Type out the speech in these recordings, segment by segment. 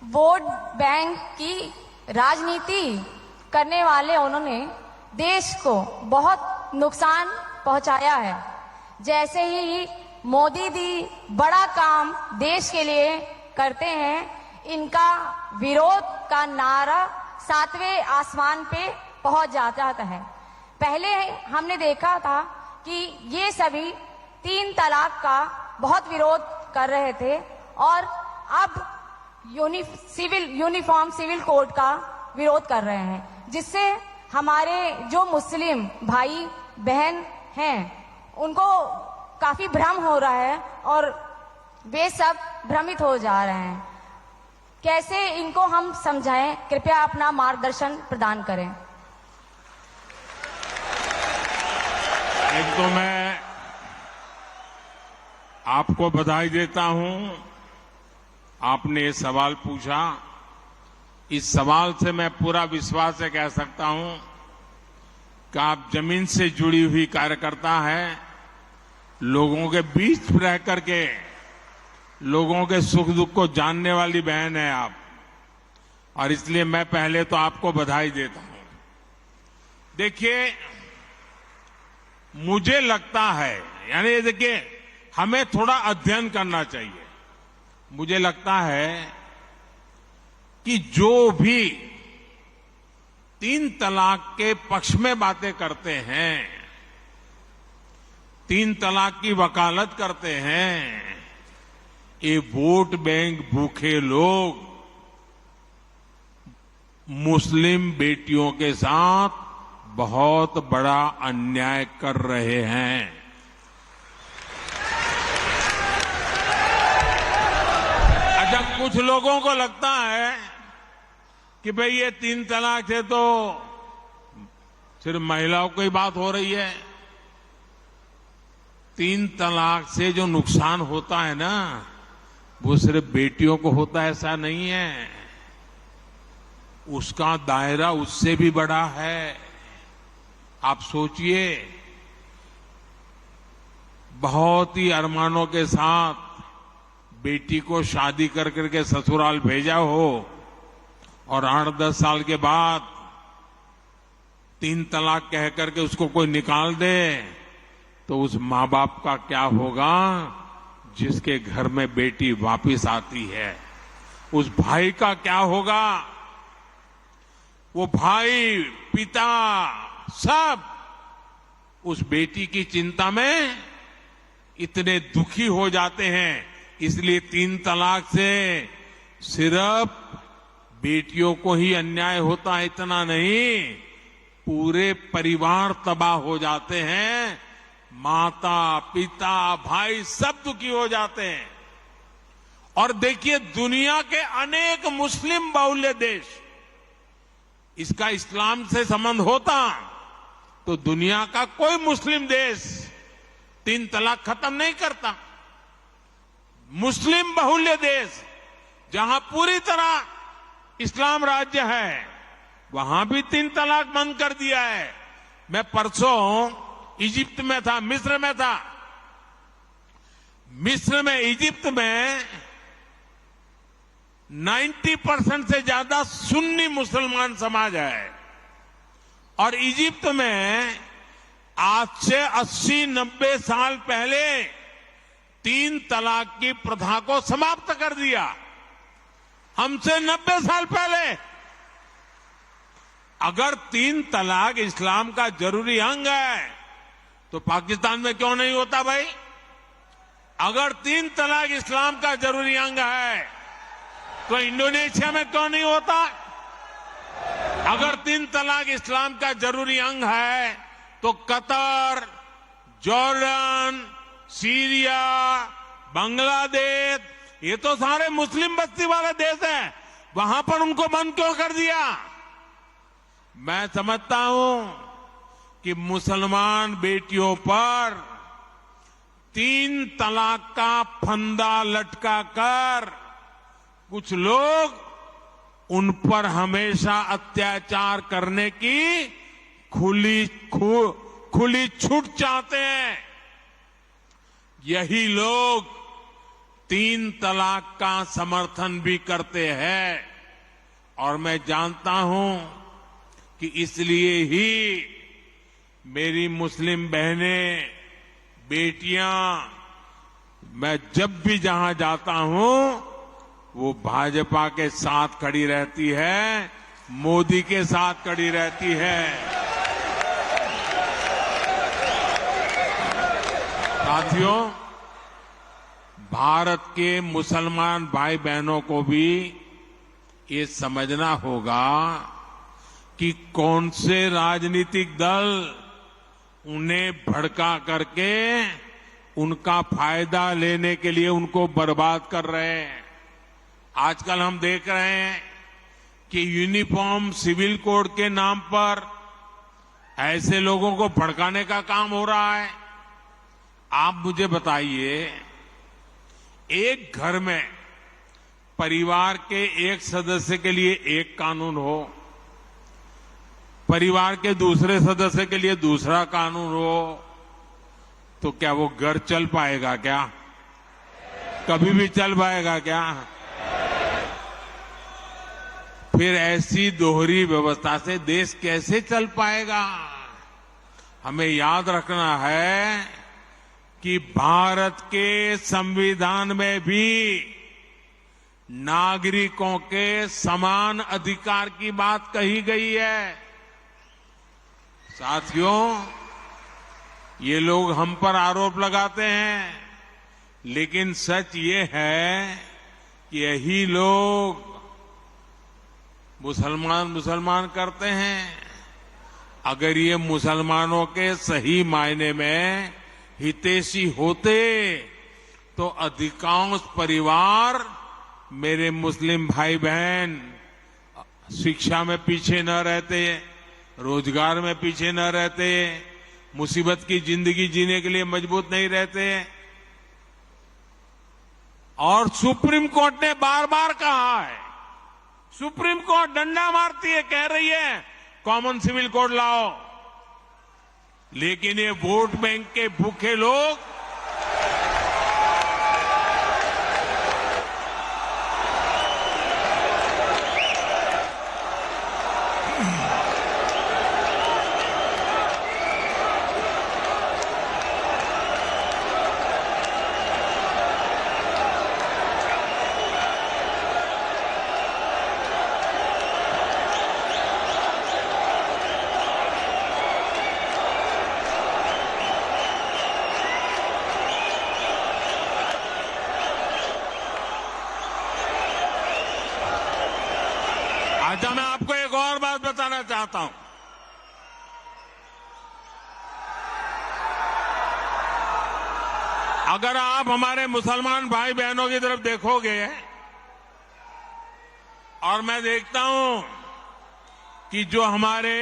Vote bank की राजनीति करने वाले उन्होंने देश को बहुत नुकसान पहुंचाया है। जैसे ही मोदी दी बड़ा काम देश के लिए करते हैं, इनका विरोध का नारा 7वें आसमान पे पहुंच जाता है। पहले हमने देखा था कि ये सभी 3 तलाक का बहुत विरोध कर रहे थे और अब यूनिफॉर्म सिविल कोड का विरोध कर रहे हैं, जिससे हमारे जो मुस्लिम भाई बहन हैं उनको काफी भ्रम हो रहा है और वे सब भ्रमित हो जा रहे हैं। कैसे इनको हम समझाएं? कृपया अपना मार्गदर्शन प्रदान करें। एक तो मैं आपको बधाई देता हूं, आपने ये सवाल पूछा। इस सवाल से मैं पूरा विश्वास से कह सकता हूं कि आप जमीन से जुड़ी हुई कार्यकर्ता हैं, लोगों के बीच रह करके लोगों के सुख दुख को जानने वाली बहन है आप, और इसलिए मैं पहले तो आपको बधाई देता हूं। देखिए, मुझे लगता है, यानी देखिए, हमें थोड़ा अध्ययन करना चाहिए। मुझे लगता है कि जो भी 3 तलाक के पक्ष में बातें करते हैं, 3 तलाक की वकालत करते हैं, ये वोट बैंक भूखे लोग मुस्लिम बेटियों के साथ बहुत बड़ा अन्याय कर रहे हैं। अच्छा, कुछ लोगों को लगता है कि भाई ये 3 तलाक से तो सिर्फ महिलाओं की बात हो रही है। 3 तलाक से जो नुकसान होता है ना, वो सिर्फ बेटियों को होता है ऐसा नहीं है, उसका दायरा उससे भी बड़ा है। आप सोचिए, बहुत ही अरमानों के साथ बेटी को शादी कर करके ससुराल भेजा हो और 8-10 साल के बाद 3 तलाक कह करके उसको कोई निकाल दे, तो उस मां बाप का क्या होगा जिसके घर में बेटी वापिस आती है? उस भाई का क्या होगा? वो भाई, पिता, सब उस बेटी की चिंता में इतने दुखी हो जाते हैं। इसलिए 3 तलाक से सिर्फ बेटियों को ही अन्याय होता है इतना नहीं, पूरे परिवार तबाह हो जाते हैं, माता, पिता, भाई सब दुखी हो जाते हैं। और देखिए, दुनिया के अनेक मुस्लिम बाहुल्य देश, इसका इस्लाम से संबंध होता तो दुनिया का कोई मुस्लिम देश 3 तलाक खत्म नहीं करता। मुस्लिम बाहुल्य देश जहां पूरी तरह इस्लाम राज्य है, वहां भी 3 तलाक बंद कर दिया है। मैं परसों इजिप्ट में था, मिस्र में था। मिस्र में, इजिप्ट में 90% से ज्यादा सुन्नी मुसलमान समाज है, और इजिप्ट में आज से 80-90 साल पहले 3 तलाक की प्रथा को समाप्त कर दिया। हमसे 90 साल पहले। अगर 3 तलाक इस्लाम का जरूरी अंग है तो पाकिस्तान में क्यों नहीं होता भाई? अगर 3 तलाक इस्लाम का जरूरी अंग है तो इंडोनेशिया में क्यों नहीं होता? अगर 3 तलाक इस्लाम का जरूरी अंग है तो कतर, जॉर्डन, सीरिया, बांग्लादेश, ये तो सारे मुस्लिम बस्ती वाले देश हैं, वहां पर उनको बंद क्यों कर दिया? मैं समझता हूं कि मुसलमान बेटियों पर 3 तलाक का फंदा लटका कर कुछ लोग उन पर हमेशा अत्याचार करने की खुली छूट चाहते हैं। यही लोग 3 तलाक का समर्थन भी करते हैं। और मैं जानता हूं कि इसलिए ही मेरी मुस्लिम बहनें, बेटियां, मैं जब भी जहां जाता हूं वो भाजपा के साथ खड़ी रहती है, मोदी के साथ खड़ी रहती है। साथियों, भारत के मुसलमान भाई बहनों को भी ये समझना होगा कि कौन से राजनीतिक दल उन्हें भड़का करके उनका फायदा लेने के लिए उनको बर्बाद कर रहे हैं। आजकल हम देख रहे हैं कि यूनिफॉर्म सिविल कोड के नाम पर ऐसे लोगों को भड़काने का काम हो रहा है। आप मुझे बताइए, एक घर में परिवार के एक सदस्य के लिए एक कानून हो, परिवार के दूसरे सदस्य के लिए दूसरा कानून हो, तो क्या वो घर चल पाएगा क्या? कभी भी चल पाएगा क्या? फिर ऐसी दोहरी व्यवस्था से देश कैसे चल पाएगा? हमें याद रखना है कि भारत के संविधान में भी नागरिकों के समान अधिकार की बात कही गई है। साथियों, ये लोग हम पर आरोप लगाते हैं, लेकिन सच ये है कि यही लोग मुसलमान करते हैं। अगर ये मुसलमानों के सही मायने में हितैषी होते तो अधिकांश परिवार, मेरे मुस्लिम भाई बहन, शिक्षा में पीछे न रहते, रोजगार में पीछे न रहते, मुसीबत की जिंदगी जीने के लिए मजबूत नहीं रहते। और सुप्रीम कोर्ट ने बार बार कहा है, सुप्रीम कोर्ट डंडा मारती है, कह रही है कॉमन सिविल कोड लाओ, लेकिन ये वोट बैंक के भूखे लोग अच्छा, मैं आपको एक और बात बताना चाहता हूं। अगर आप हमारे मुसलमान भाई बहनों की तरफ देखोगे और मैं देखता हूं कि जो हमारे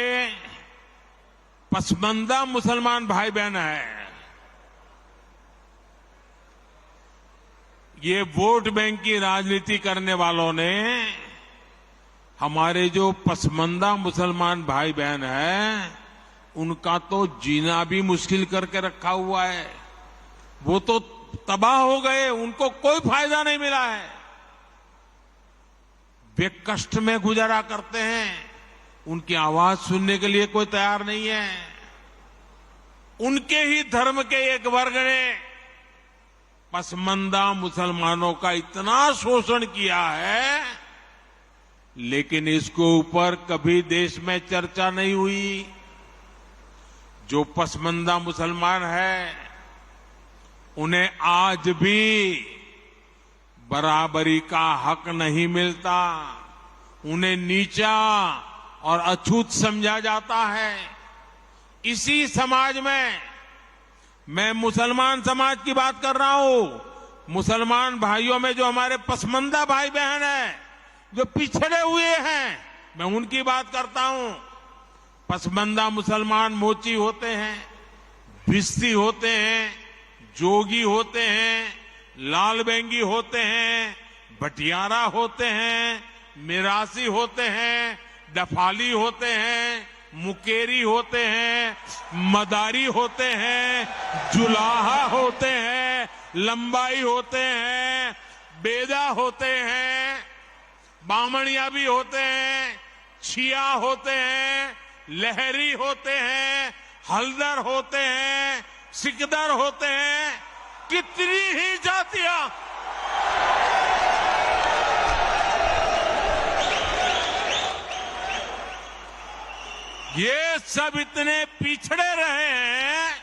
पसमानदा मुसलमान भाई बहन हैं, ये वोट बैंक की राजनीति करने वालों ने हमारे जो पसमानदा मुसलमान भाई बहन हैं, उनका तो जीना भी मुश्किल करके रखा हुआ है। वो तो तबाह हो गए, उनको कोई फायदा नहीं मिला है। वे कष्ट में गुजारा करते हैं, उनकी आवाज सुनने के लिए कोई तैयार नहीं है। उनके ही धर्म के एक वर्ग ने पसमानदा मुसलमानों का इतना शोषण किया है, लेकिन इसके ऊपर कभी देश में चर्चा नहीं हुई। जो पसमानदा मुसलमान है, उन्हें आज भी बराबरी का हक नहीं मिलता, उन्हें नीचा और अछूत समझा जाता है। इसी समाज में मैं मुसलमान समाज की बात कर रहा हूं। मुसलमान भाइयों में जो हमारे पसमानदा भाई बहन हैं, जो पिछड़े हुए हैं, मैं उनकी बात करता हूं। पसमानदा मुसलमान मोची होते हैं, भिस्ती होते हैं, जोगी होते हैं, लाल बेंगी होते हैं, भटियारा होते हैं, मिरासी होते हैं, दफाली होते हैं, मुकेरी होते हैं, मदारी होते हैं, जुलाहा होते हैं, लंबाई होते हैं, बेदा होते हैं, बामणिया भी होते हैं, छिया होते हैं, लहरी होते हैं, हल्दर होते हैं, सिकदर होते हैं, कितनी ही जातियां। ये सब इतने पिछड़े रहे हैं,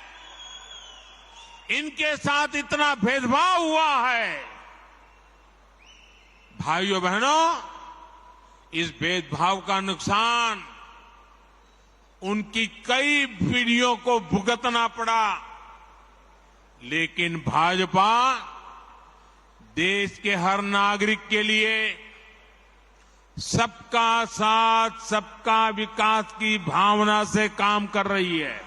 इनके साथ इतना भेदभाव हुआ है। भाइयों बहनों, इस भेदभाव का नुकसान उनकी कई पीढ़ियों को भुगतना पड़ा, लेकिन भाजपा देश के हर नागरिक के लिए सबका साथ सबका विकास की भावना से काम कर रही है।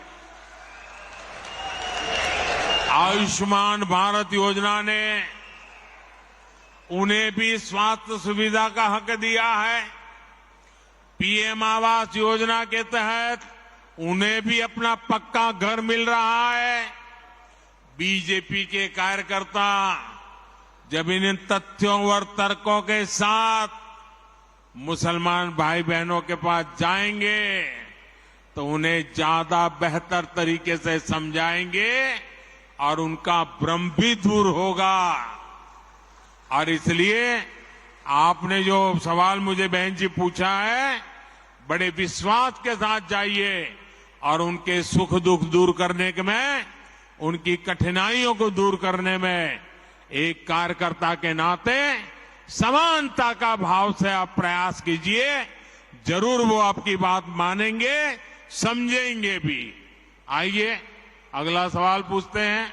आयुष्मान भारत योजना ने उन्हें भी स्वास्थ्य सुविधा का हक दिया है। पीएम आवास योजना के तहत उन्हें भी अपना पक्का घर मिल रहा है। बीजेपी के कार्यकर्ता जब इन तथ्यों और तर्कों के साथ मुसलमान भाई बहनों के पास जाएंगे तो उन्हें ज्यादा बेहतर तरीके से समझाएंगे और उनका भ्रम भी दूर होगा। और इसलिए आपने जो सवाल मुझे बहन जी पूछा है, बड़े विश्वास के साथ जाइए और उनके सुख दुख दूर करने में, उनकी कठिनाइयों को दूर करने में एक कार्यकर्ता के नाते समानता का भाव से आप प्रयास कीजिए। जरूर वो आपकी बात मानेंगे, समझेंगे भी। आइए अगला सवाल पूछते हैं।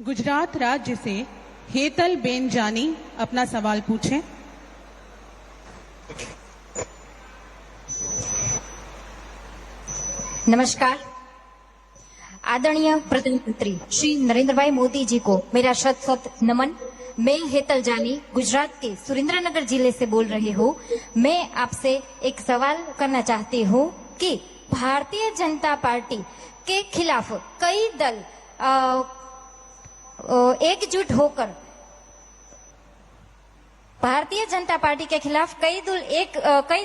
गुजरात राज्य से हेतल बेन जानी अपना सवाल पूछें। नमस्कार। आदरणीय प्रधानमंत्री श्री नरेंद्र भाई मोदी जी को मेरा शत शत नमन। मैं हेतल जानी गुजरात के सुरेंद्रनगर जिले से बोल रही हूँ। मैं आपसे एक सवाल करना चाहती हूँ कि भारतीय जनता पार्टी के खिलाफ कई दल एकजुट होकर, भारतीय जनता पार्टी के खिलाफ कई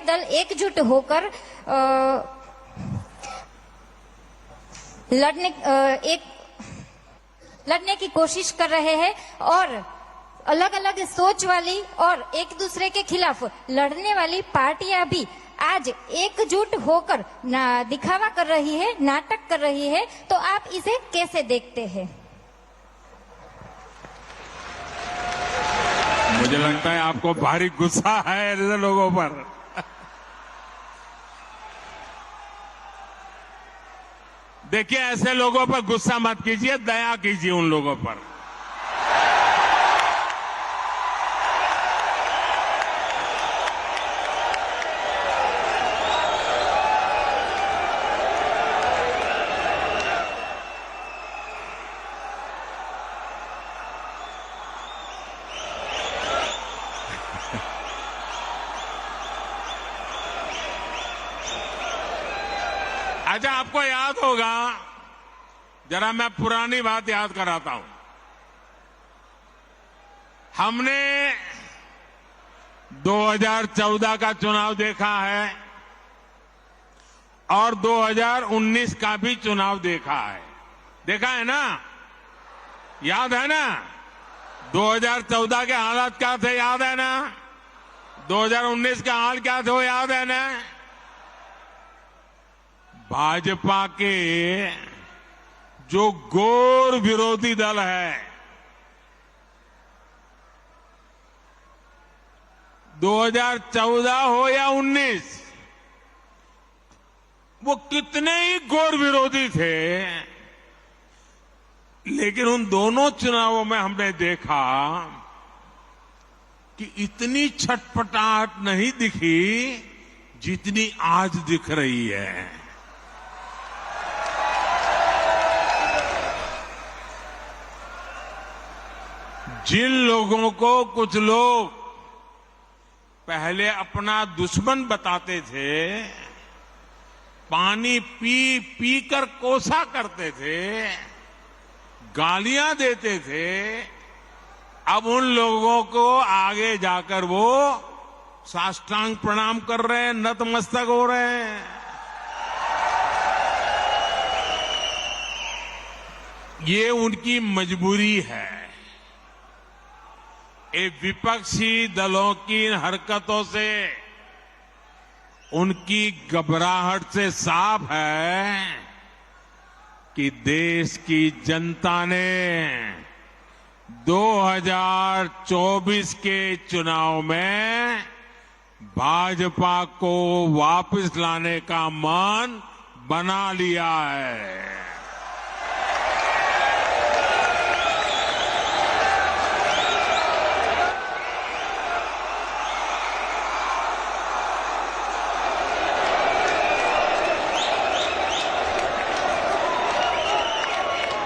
दल एकजुट होकर लड़ने की कोशिश कर रहे हैं और अलग अलग सोच वाली और एक दूसरे के खिलाफ लड़ने वाली पार्टियां भी आज एकजुट होकर दिखावा कर रही है, नाटक कर रही है। तो आप इसे कैसे देखते हैं? मुझे लगता है आपको भारी गुस्सा है ऐसे लोगों पर। देखिए, ऐसे लोगों पर गुस्सा मत कीजिए, दया कीजिए उन लोगों पर। अच्छा, आपको याद होगा, जरा मैं पुरानी बात याद कराता हूं। हमने 2014 का चुनाव देखा है और 2019 का भी चुनाव देखा है। देखा है ना? याद है ना? 2014 के हालात क्या थे, याद है ना? 2019 का हाल क्या थे, वो याद है ना? भाजपा के जो घोर विरोधी दल है, 2014 हो या 19, वो कितने ही घोर विरोधी थे, लेकिन उन दोनों चुनावों में हमने देखा कि इतनी छटपटाहट नहीं दिखी जितनी आज दिख रही है। जिन लोगों को कुछ लोग पहले अपना दुश्मन बताते थे, पानी पी पी कर कोसा करते थे, गालियां देते थे, अब उन लोगों को आगे जाकर वो साष्टांग प्रणाम कर रहे हैं, नतमस्तक हो रहे हैं। ये उनकी मजबूरी है। ये विपक्षी दलों की हरकतों से, उनकी घबराहट से साफ है कि देश की जनता ने 2024 के चुनाव में भाजपा को वापस लाने का मन बना लिया है।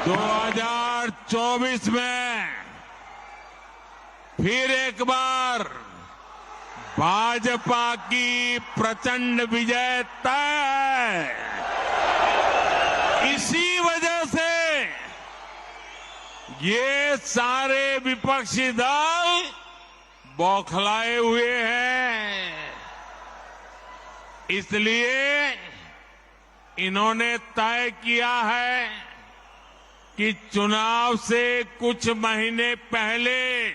दो 2024 में फिर एक बार भाजपा की प्रचंड विजय तय है। इसी वजह से ये सारे विपक्षी दल बौखलाए हुए हैं। इसलिए इन्होंने तय किया है कि चुनाव से कुछ महीने पहले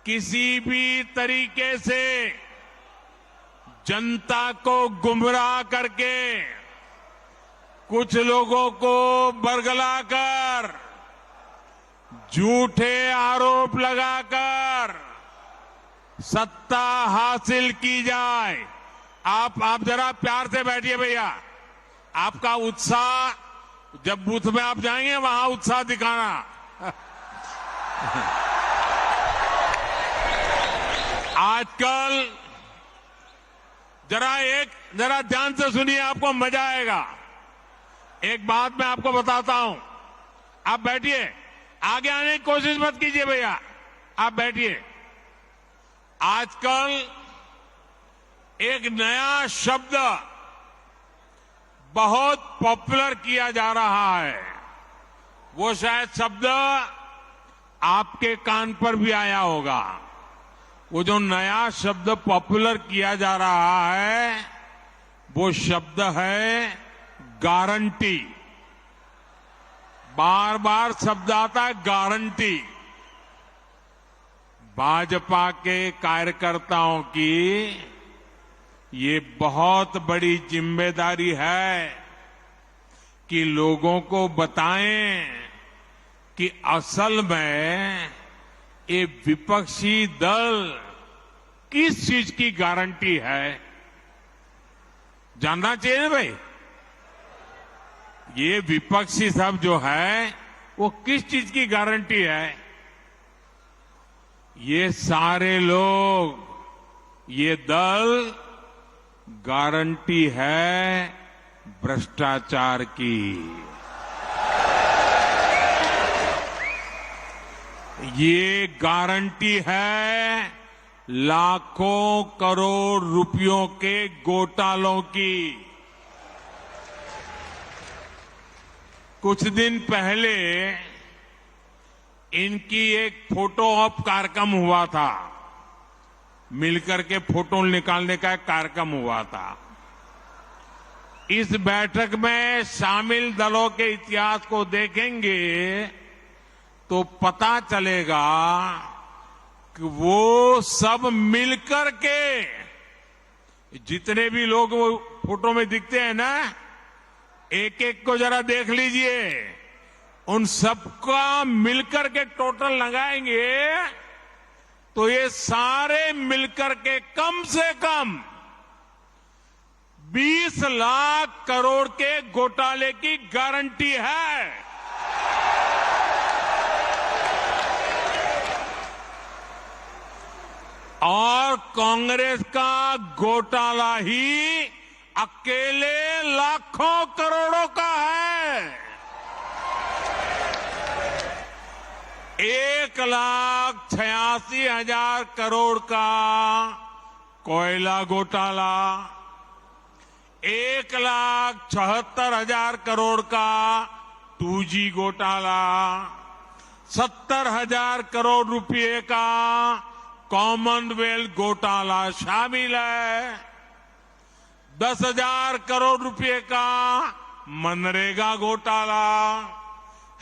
किसी भी तरीके से जनता को गुमराह करके, कुछ लोगों को बरगलाकर, झूठे आरोप लगाकर सत्ता हासिल की जाए। आप जरा प्यार से बैठिए भैया। आपका उत्साह, जब बूथ में आप जाएंगे वहां उत्साह दिखाना। आजकल जरा ध्यान से सुनिए, आपको मजा आएगा। एक बात मैं आपको बताता हूं। आप बैठिए, आगे आने की कोशिश मत कीजिए भैया, आप बैठिए। आजकल एक नया शब्द बहुत पॉपुलर किया जा रहा है। वो शायद शब्द आपके कान पर भी आया होगा। वो जो नया शब्द पॉपुलर किया जा रहा है, वो शब्द है गारंटी। बार बार शब्द आता है गारंटी। भाजपा के कार्यकर्ताओं की ये बहुत बड़ी जिम्मेदारी है कि लोगों को बताएं कि असल में ये विपक्षी दल किस चीज की गारंटी है। जानना चाहिए ना भाई, ये विपक्षी सब जो है वो किस चीज की गारंटी है। ये सारे लोग, ये दल गारंटी है भ्रष्टाचार की। ये गारंटी है लाखों करोड़ रुपयों के घोटालों की। कुछ दिन पहले इनकी एक फोटो ऑप कार्यक्रम हुआ था। मिलकर के फोटो निकालने का एक कार्यक्रम हुआ था। इस बैठक में शामिल दलों के इतिहास को देखेंगे तो पता चलेगा कि वो सब मिलकर के, जितने भी लोग वो फोटो में दिखते हैं ना, एक एक को जरा देख लीजिए। उन सबका मिलकर के टोटल लगाएंगे तो ये सारे मिलकर के कम से कम 20 लाख करोड़ के घोटाले की गारंटी है। और कांग्रेस का घोटाला ही अकेले लाखों करोड़ों का है। 1,86,000 करोड़ का कोयला घोटाला, 1,76,000 करोड़ का 2G घोटाला, 70,000 करोड़ रुपए का कॉमनवेल्थ घोटाला शामिल है, 10,000 करोड़ रुपए का मनरेगा घोटाला,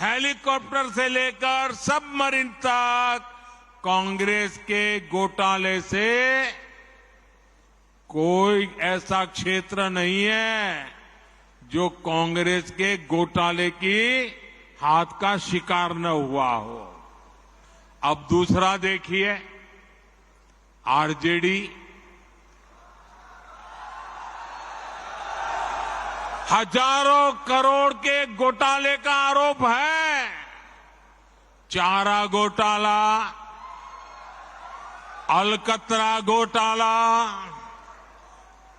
हेलीकॉप्टर से लेकर सबमरीन तक कांग्रेस के घोटाले से कोई ऐसा क्षेत्र नहीं है जो कांग्रेस के घोटाले की हाथ का शिकार न हुआ हो। अब दूसरा देखिए, आरजेडी हजारों करोड़ के घोटाले का आरोप है। चारा घोटाला, अलकतरा घोटाला,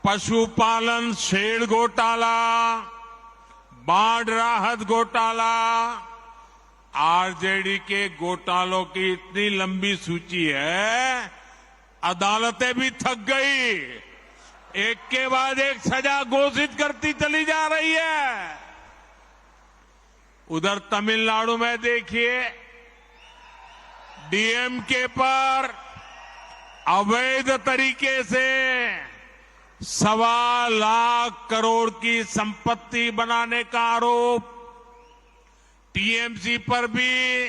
पशुपालन शेड घोटाला, बाढ़ राहत घोटाला, आरजेडी के घोटालों की इतनी लंबी सूची है, अदालतें भी थक गई, एक के बाद एक सजा घोषित करती चली जा रही है। उधर तमिलनाडु में देखिए, डीएमके पर अवैध तरीके से 1.25 लाख करोड़ की संपत्ति बनाने का आरोप, टीएमसी पर भी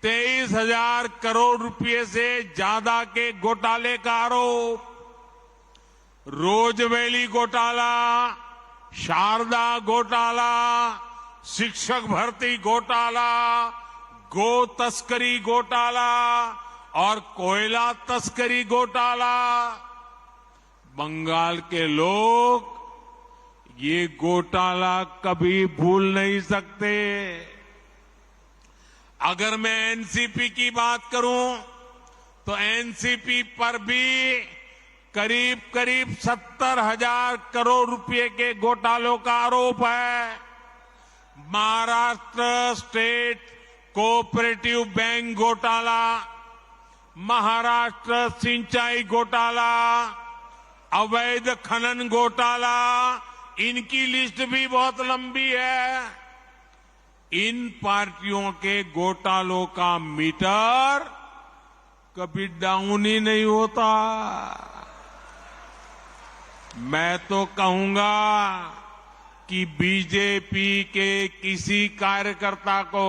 23,000 करोड़ रुपए से ज्यादा के घोटाले का आरोप, रोजवेली घोटाला, शारदा घोटाला, शिक्षक भर्ती घोटाला, गो तस्करी घोटाला और कोयला तस्करी घोटाला। बंगाल के लोग ये घोटाला कभी भूल नहीं सकते। अगर मैं एनसीपी की बात करूं तो एनसीपी पर भी करीब 70,000 करोड़ रुपए के घोटालों का आरोप है। महाराष्ट्र स्टेट कोऑपरेटिव बैंक घोटाला, महाराष्ट्र सिंचाई घोटाला, अवैध खनन घोटाला, इनकी लिस्ट भी बहुत लंबी है। इन पार्टियों के घोटालों का मीटर कभी डाउन ही नहीं होता। मैं तो कहूंगा कि बीजेपी के किसी कार्यकर्ता को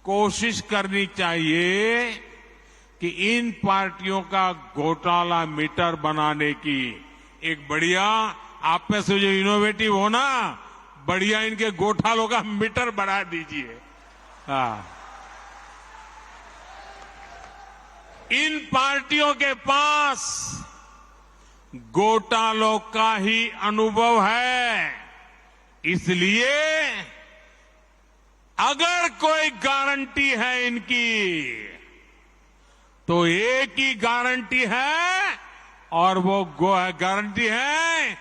कोशिश करनी चाहिए कि इन पार्टियों का घोटाला मीटर बनाने की एक बढ़िया, आप में से जो इनोवेटिव हो ना, बढ़िया इनके घोटालों का मीटर बढ़ा दीजिए। हाँ, इन पार्टियों के पास घोटालों का ही अनुभव है, इसलिए अगर कोई गारंटी है इनकी तो एक ही गारंटी है, और वो गारंटी है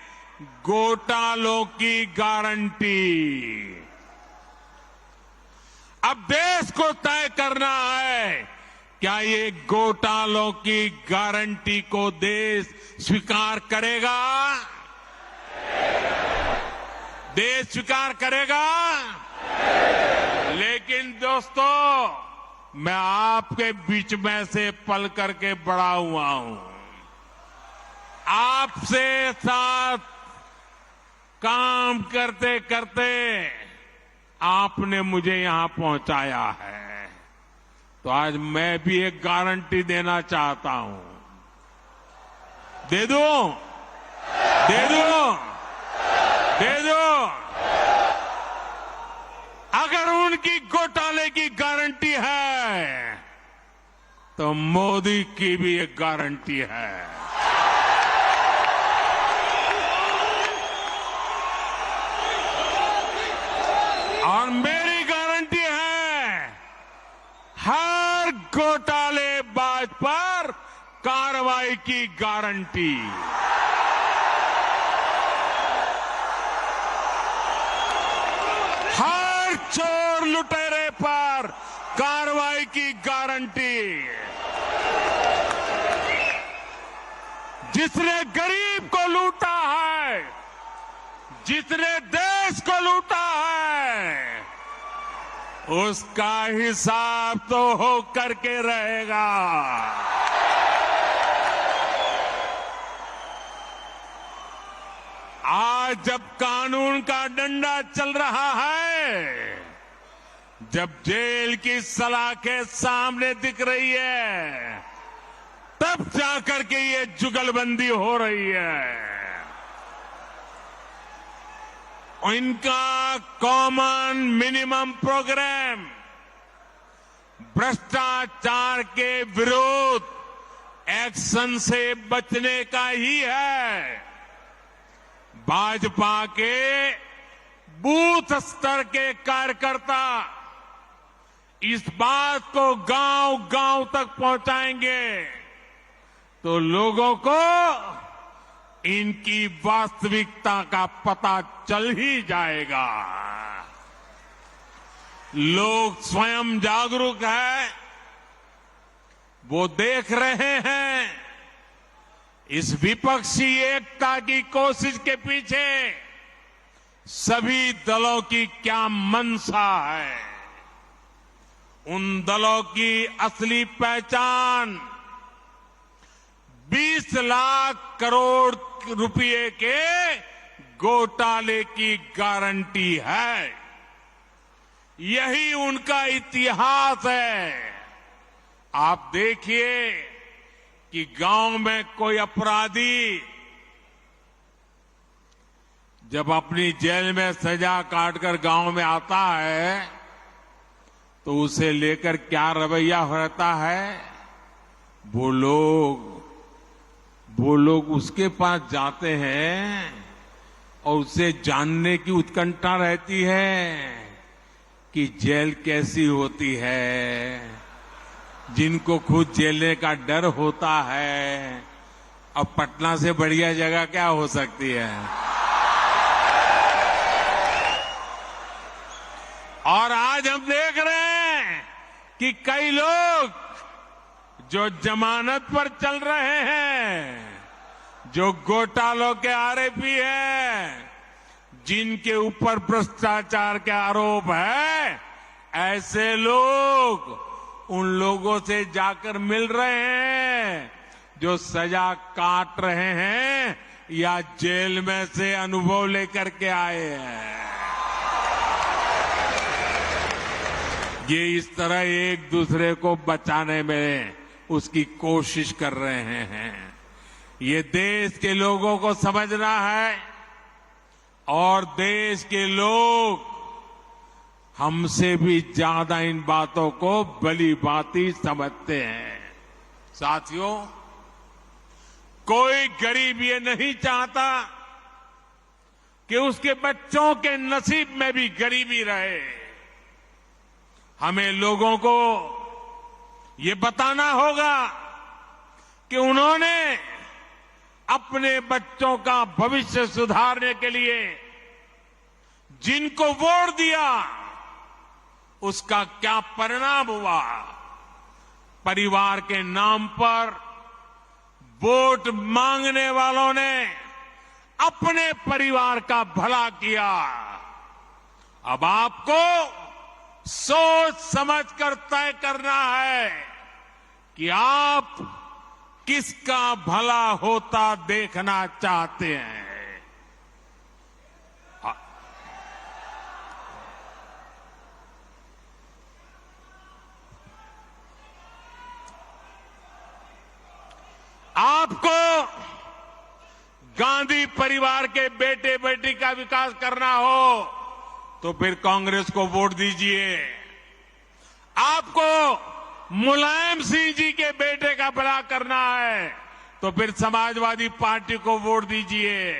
घोटालों की गारंटी। अब देश को तय करना है, क्या ये घोटालों की गारंटी को देश स्वीकार करेगा? देश स्वीकार करेगा? लेकिन दोस्तों, मैं आपके बीच में से पल करके बड़ा हुआ हूं, आपसे साथ काम करते करते आपने मुझे यहां पहुंचाया है, तो आज मैं भी एक गारंटी देना चाहता हूं। दे दूं? दे दूं? दे दूं? अगर उनकी घोटाले की गारंटी है तो मोदी की भी एक गारंटी है। और मेरी गारंटी है, हर घोटालेबाज पर कार्रवाई की गारंटी। हर चोर लुटेरे पर कार्रवाई की गारंटी। जिसने गरीब को लूटा है जितने देश को लूटा है उसका हिसाब तो हो करके रहेगा। आज जब कानून का डंडा चल रहा है, जब जेल की सलाखें सामने दिख रही है, तब जाकर के ये जुगलबंदी हो रही है। इनका कॉमन मिनिमम प्रोग्राम भ्रष्टाचार के विरुद्ध एक्शन से बचने का ही है। भाजपा के बूथ स्तर के कार्यकर्ता इस बात को गांव-गांव तक पहुंचाएंगे तो लोगों को इनकी वास्तविकता का पता चल ही जाएगा। लोग स्वयं जागरूक है, वो देख रहे हैं इस विपक्षी एकता की कोशिश के पीछे सभी दलों की क्या मंशा है। उन दलों की असली पहचान 20 लाख करोड़ रुपए के घोटाले की गारंटी है। यही उनका इतिहास है। आप देखिए कि गांव में कोई अपराधी जब अपनी जेल में सजा काटकर गांव में आता है तो उसे लेकर क्या रवैया रहता है। वो लोग उसके पास जाते हैं और उसे जानने की उत्कंठा रहती है कि जेल कैसी होती है। जिनको खुद जेलने का डर होता है, अब पटना से बढ़िया जगह क्या हो सकती है। और आज हम देख रहे हैं कि कई लोग जो जमानत पर चल रहे हैं, जो घोटालों के आरोपी हैं, जिनके ऊपर भ्रष्टाचार के आरोप है, ऐसे लोग उन लोगों से जाकर मिल रहे हैं जो सजा काट रहे हैं या जेल में से अनुभव लेकर के आए हैं। ये इस तरह एक दूसरे को बचाने में उसकी कोशिश कर रहे हैं। ये देश के लोगों को समझना है और देश के लोग हमसे भी ज्यादा इन बातों को भली भांति समझते हैं। साथियों, कोई गरीब ये नहीं चाहता कि उसके बच्चों के नसीब में भी गरीबी रहे। हमें लोगों को ये बताना होगा कि उन्होंने अपने बच्चों का भविष्य सुधारने के लिए जिनको वोट दिया उसका क्या परिणाम हुआ। परिवार के नाम पर वोट मांगने वालों ने अपने परिवार का भला किया। अब आपको सोच समझ कर तय करना है कि आप किसका भला होता देखना चाहते हैं। आपको गांधी परिवार के बेटे बेटी का विकास करना हो तो फिर कांग्रेस को वोट दीजिए। आपको मुलायम सिंह जी के बेटे का भला करना है तो फिर समाजवादी पार्टी को वोट दीजिए।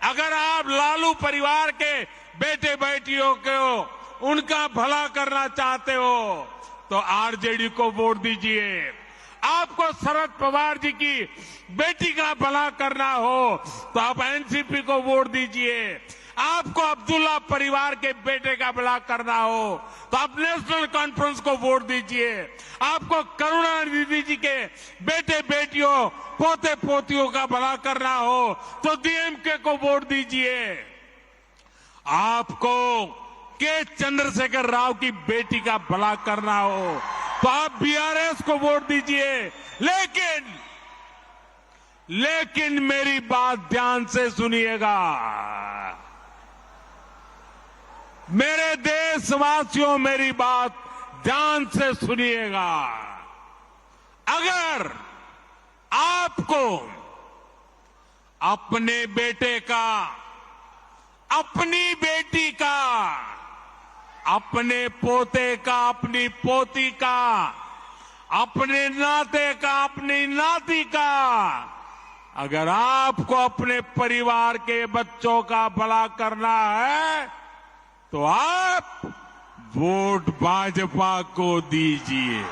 अगर आप लालू परिवार के बेटे बेटियों को उनका भला करना चाहते हो तो आरजेडी को वोट दीजिए। आपको शरद पवार जी की बेटी का भला करना हो तो आप एनसीपी को वोट दीजिए। आपको अब्दुल्ला परिवार के बेटे का भला करना हो तो आप नेशनल कॉन्फ्रेंस को वोट दीजिए। आपको करुणानिधि जी के बेटे बेटियों पोते पोतियों का भला करना हो तो डीएमके को वोट दीजिए। आपको के चंद्रशेखर राव की बेटी का भला करना हो तो आप बीआरएस को वोट दीजिए। लेकिन मेरी बात ध्यान से सुनिएगा। मेरे देशवासियों, मेरी बात ध्यान से सुनिएगा। अगर आपको अपने बेटे का, अपनी बेटी का, अपने पोते का, अपनी पोती का, अपने नाते का, अपनी नाती का, अगर आपको अपने परिवार के बच्चों का भला करना है तो आप वोट भाजपा को दीजिए।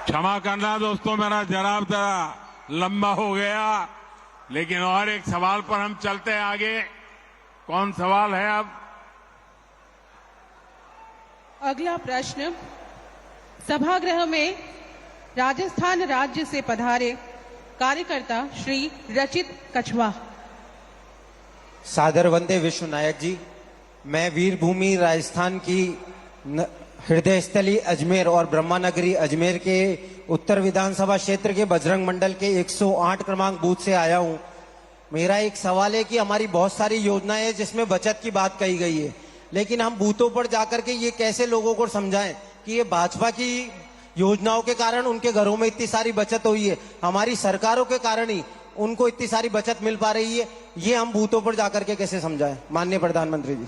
क्षमा करना दोस्तों, मेरा जवाब जरा लंबा हो गया, लेकिन और एक सवाल पर हम चलते हैं आगे। कौन सवाल है अब? अगला प्रश्न सभागृह में राजस्थान राज्य से पधारे कार्यकर्ता श्री रचित कछवा। सादर वंदे विश्व नायक जी। मैं वीर भूमि राजस्थान की हृदय स्थली अजमेर और ब्रह्मानगरी अजमेर के उत्तर विधानसभा क्षेत्र के बजरंग मंडल के 108 क्रमांक बूथ से आया हूं। मेरा एक सवाल है कि हमारी बहुत सारी योजनाएं हैं जिसमें बचत की बात कही गई है, लेकिन हम बूथों पर जाकर के ये कैसे लोगों को समझाएं कि ये भाजपा की योजनाओं के कारण उनके घरों में इतनी सारी बचत हुई है, हमारी सरकारों के कारण ही उनको इतनी सारी बचत मिल पा रही है। ये हम बूथों पर जाकर के कैसे समझाएं? माननीय प्रधानमंत्री जी,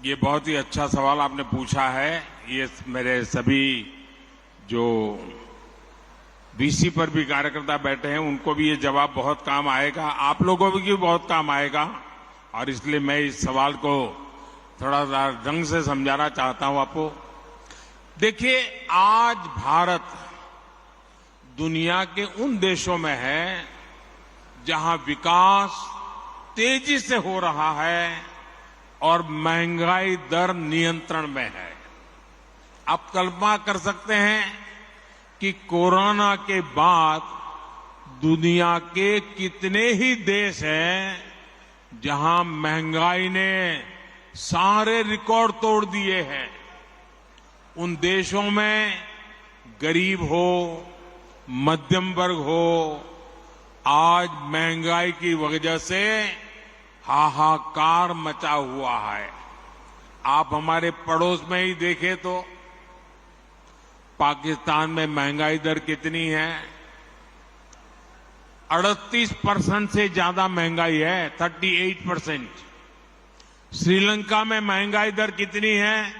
ये बहुत ही अच्छा सवाल आपने पूछा है। ये मेरे सभी जो वीसी पर भी कार्यकर्ता बैठे हैं उनको भी ये जवाब बहुत काम आएगा, आप लोगों को भी बहुत काम आएगा, और इसलिए मैं इस सवाल को थोड़ा सा ढंग से समझाना चाहता हूं आपको। देखिए, आज भारत दुनिया के उन देशों में है जहां विकास तेजी से हो रहा है और महंगाई दर नियंत्रण में है। आप कल्पना कर सकते हैं कि कोरोना के बाद दुनिया के कितने ही देश हैं जहां महंगाई ने सारे रिकॉर्ड तोड़ दिए हैं। उन देशों में गरीब हो, मध्यम वर्ग हो, आज महंगाई की वजह से हाहाकार मचा हुआ है। आप हमारे पड़ोस में ही देखें तो पाकिस्तान में महंगाई दर कितनी है? 38% से ज्यादा महंगाई है, 38%। श्रीलंका में महंगाई दर कितनी है?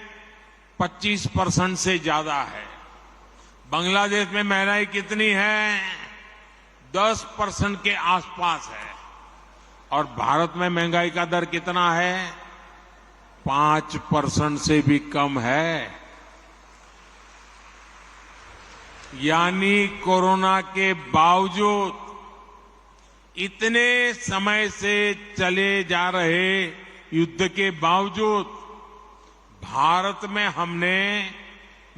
25% से ज्यादा है। बांग्लादेश में महंगाई कितनी है? 10% के आसपास है। और भारत में महंगाई का दर कितना है? 5% से भी कम है। यानी कोरोना के बावजूद, इतने समय से चले जा रहे युद्ध के बावजूद भारत में हमने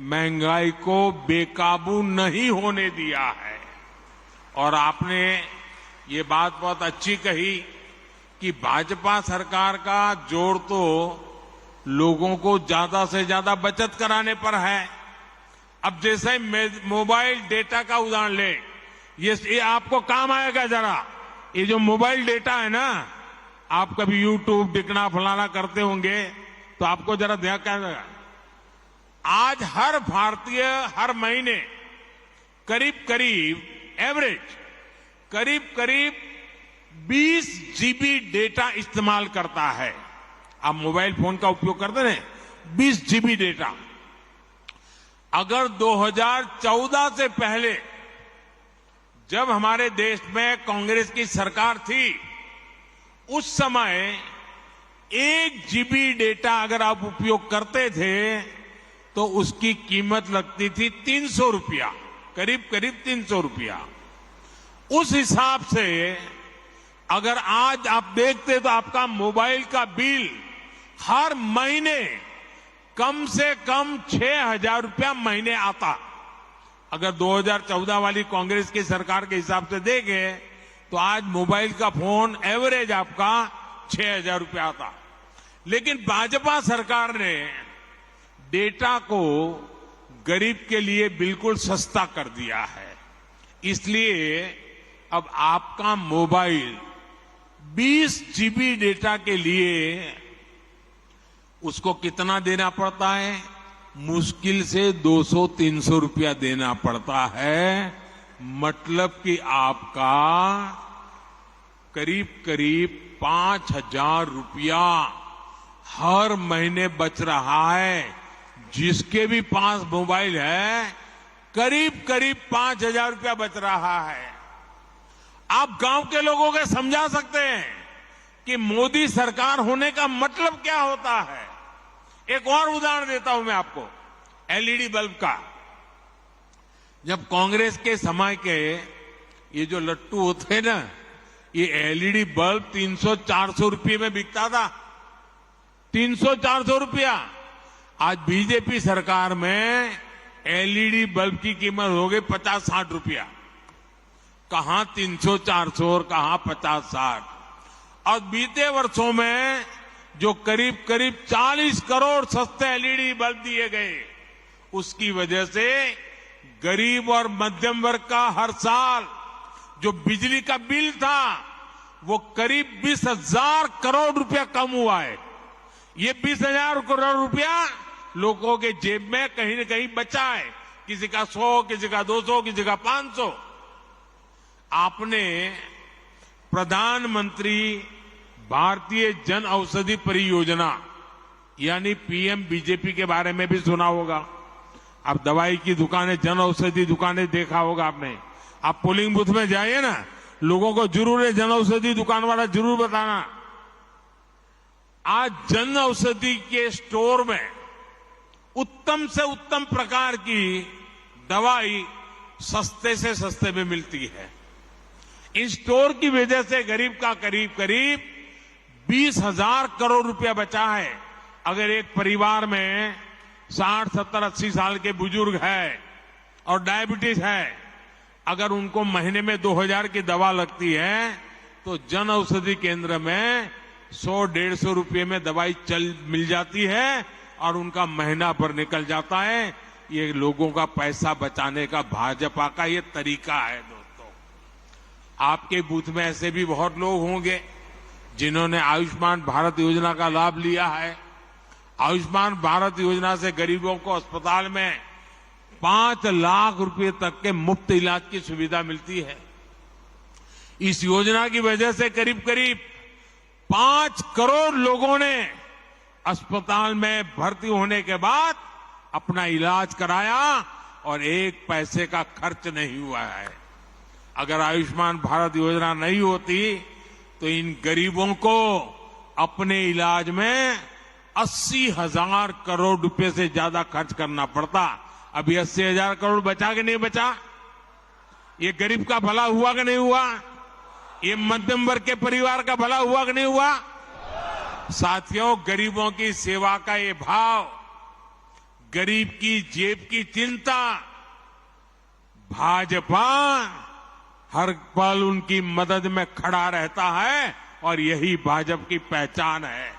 महंगाई को बेकाबू नहीं होने दिया है। और आपने ये बात बहुत अच्छी कही कि भाजपा सरकार का जोर तो लोगों को ज्यादा से ज्यादा बचत कराने पर है। अब जैसे मोबाइल डेटा का उदाहरण ले, ये आपको काम आएगा जरा। ये जो मोबाइल डेटा है ना, आप कभी यूट्यूब दिखना फलाना करते होंगे तो आपको जरा ध्यान क्या, आज हर भारतीय हर महीने करीब करीब एवरेज करीब 20 जीबी डेटा इस्तेमाल करता है। आप मोबाइल फोन का उपयोग करते हैं, 20 जीबी डेटा। अगर 2014 से पहले जब हमारे देश में कांग्रेस की सरकार थी, उस समय 1 जीबी डेटा अगर आप उपयोग करते थे तो उसकी कीमत लगती थी 300 रुपया, करीब 300 रुपया। उस हिसाब से अगर आज आप देखते तो आपका मोबाइल का बिल हर महीने कम से कम 6,000 रुपया महीने आता। अगर 2014 वाली कांग्रेस की सरकार के हिसाब से देखें तो आज मोबाइल का फोन एवरेज आपका 6,000 रुपया आता। लेकिन भाजपा सरकार ने डेटा को गरीब के लिए बिल्कुल सस्ता कर दिया है। इसलिए अब आपका मोबाइल 20 GB डेटा के लिए उसको कितना देना पड़ता है? मुश्किल से 200-300 रुपया देना पड़ता है। मतलब कि आपका करीब करीब 5,000 रुपया हर महीने बच रहा है। जिसके भी पास मोबाइल है करीब करीब 5,000 रुपया बच रहा है। आप गांव के लोगों को समझा सकते हैं कि मोदी सरकार होने का मतलब क्या होता है। एक और उदाहरण देता हूं मैं आपको, एलईडी बल्ब का। जब कांग्रेस के समय के ये जो लट्टू होते हैं ना, ये एलईडी बल्ब 300-400 रुपये में बिकता था। 300-400 रुपया। आज बीजेपी सरकार में एलईडी बल्ब की कीमत हो गई 50-60 रुपया। कहां 300-400 और कहां 50-60। और बीते वर्षों में जो करीब करीब 40 करोड़ सस्ते एलईडी बल्ब दिए गए, उसकी वजह से गरीब और मध्यम वर्ग का हर साल जो बिजली का बिल था वो करीब 20,000 करोड़ रुपया कम हुआ है। ये 20,000 करोड़ रुपया लोगों के जेब में कहीं न कहीं बचा है। किसी का 100, किसी का 200, किसी का 500। आपने प्रधानमंत्री भारतीय जन औषधि परियोजना यानी पीएम बीजेपी के बारे में भी सुना होगा। आप दवाई की दुकानें, जन औषधि दुकानें देखा होगा आपने। आप पोलिंग बूथ में जाइए ना, लोगों को जरूर जन औषधि दुकान वाला जरूर बताना। आज जन औषधि के स्टोर में उत्तम से उत्तम प्रकार की दवाई सस्ते से सस्ते में मिलती है। इन स्टोर की वजह से गरीब का करीब करीब 20,000 करोड़ रुपया बचा है। अगर एक परिवार में 60, 70, 80 साल के बुजुर्ग है और डायबिटीज है, अगर उनको महीने में 2,000 की दवा लगती है तो जन औषधि केंद्र में 100-150 रुपये में दवाई मिल जाती है और उनका महीना भर निकल जाता है। ये लोगों का पैसा बचाने का भाजपा का ये तरीका है। दोस्तों, आपके बूथ में ऐसे भी बहुत लोग होंगे जिन्होंने आयुष्मान भारत योजना का लाभ लिया है। आयुष्मान भारत योजना से गरीबों को अस्पताल में 5 लाख रुपए तक के मुफ्त इलाज की सुविधा मिलती है। इस योजना की वजह से करीब करीब 5 करोड़ लोगों ने अस्पताल में भर्ती होने के बाद अपना इलाज कराया और 1 पैसे का खर्च नहीं हुआ है। अगर आयुष्मान भारत योजना नहीं होती तो इन गरीबों को अपने इलाज में 80,000 करोड़ रुपए से ज्यादा खर्च करना पड़ता। अभी 80,000 करोड़ बचा कि नहीं बचा? ये गरीब का भला हुआ कि नहीं हुआ? ये मध्यम वर्ग के परिवार का भला हुआ कि नहीं हुआ? साथियों, गरीबों की सेवा का ये भाव, गरीब की जेब की चिंता, भाजपा हर पल उनकी मदद में खड़ा रहता है और यही भाजपा की पहचान है।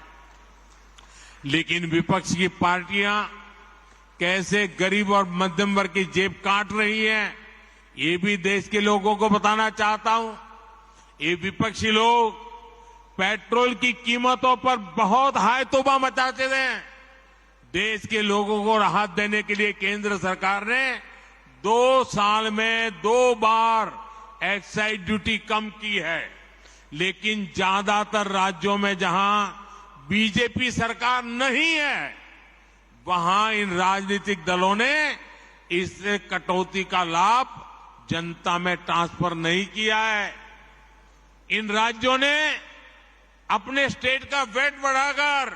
लेकिन विपक्ष की पार्टियां कैसे गरीब और मध्यम वर्ग की जेब काट रही हैं, ये भी देश के लोगों को बताना चाहता हूं। ये विपक्षी लोग पेट्रोल की कीमतों पर बहुत हाय तौबा मचाते थे। देश के लोगों को राहत देने के लिए केंद्र सरकार ने 2 साल में 2 बार एक्साइज ड्यूटी कम की है। लेकिन ज्यादातर राज्यों में जहां बीजेपी सरकार नहीं है, वहां इन राजनीतिक दलों ने इस कटौती का लाभ जनता में ट्रांसफर नहीं किया है। इन राज्यों ने अपने स्टेट का वेट बढ़ाकर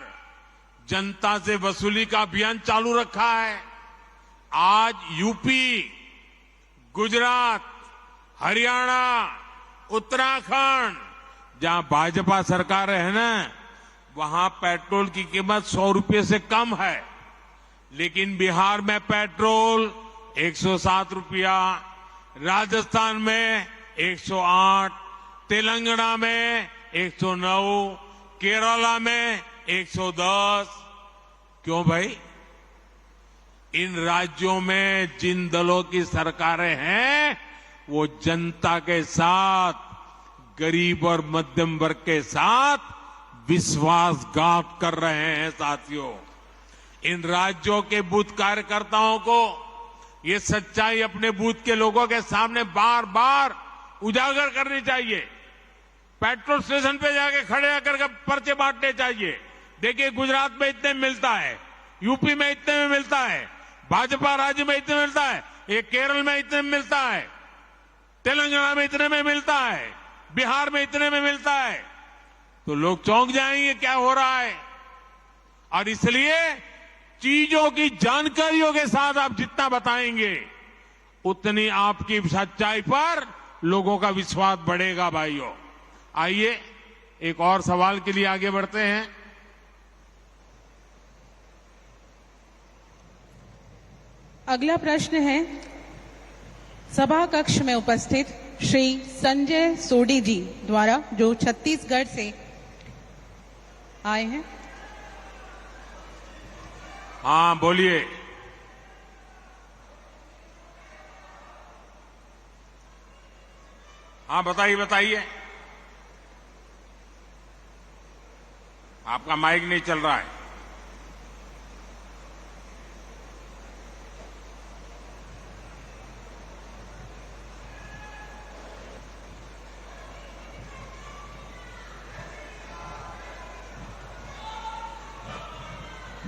जनता से वसूली का अभियान चालू रखा है। आज यूपी, गुजरात, हरियाणा, उत्तराखंड, जहां भाजपा सरकार है ना, वहां पेट्रोल की कीमत 100 रुपये से कम है, लेकिन बिहार में पेट्रोल 107 रुपया, राजस्थान में 108, तेलंगाना में 109, केरला में 110। क्यों भाई? इन राज्यों में जिन दलों की सरकारें हैं वो जनता के साथ, गरीब और मध्यम वर्ग के साथ विश्वासघात कर रहे हैं। साथियों, इन राज्यों के बूथ कार्यकर्ताओं को ये सच्चाई अपने बूथ के लोगों के सामने बार बार उजागर करनी चाहिए। पेट्रोल स्टेशन पे जाके खड़े होकर के पर्चे बांटने चाहिए। देखिए, गुजरात में इतने में मिलता है, यूपी में इतने में मिलता है, भाजपा राज्य में इतने में मिलता है, ये केरल में इतने में मिलता है, तेलंगाना में इतने में मिलता है, बिहार में इतने में मिलता है। तो लोग चौंक जाएंगे क्या हो रहा है। और इसलिए चीजों की जानकारियों के साथ आप जितना बताएंगे उतनी आपकी सच्चाई पर लोगों का विश्वास बढ़ेगा। भाइयों, आइए एक और सवाल के लिए आगे बढ़ते हैं। अगला प्रश्न है सभा कक्ष में उपस्थित श्री संजय सोडी जी द्वारा, जो छत्तीसगढ़ से आए हैं। हाँ, बोलिए। हाँ, बताइए बताइए। आपका माइक नहीं चल रहा है।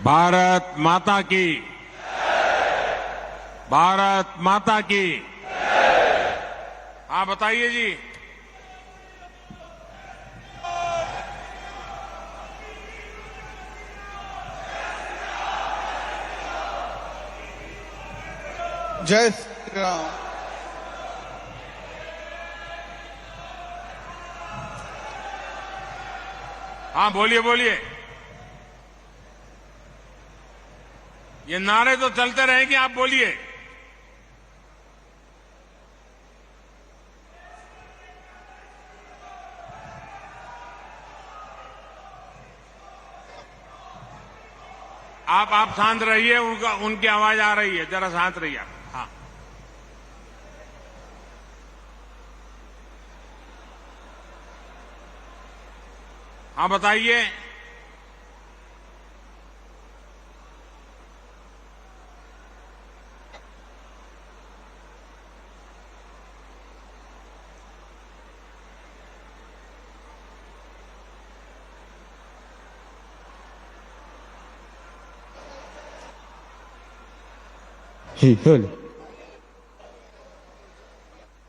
भारत माता की, भारत माता की। हाँ, बताइए जी। जय श्री राम। हाँ, बोलिए बोलिए। ये नारे तो चलते रहेंगे, आप बोलिए। आप शांत रहिए, उनकी आवाज आ रही है, जरा शांत रहिए आप। हाँ, हाँ, बताइए।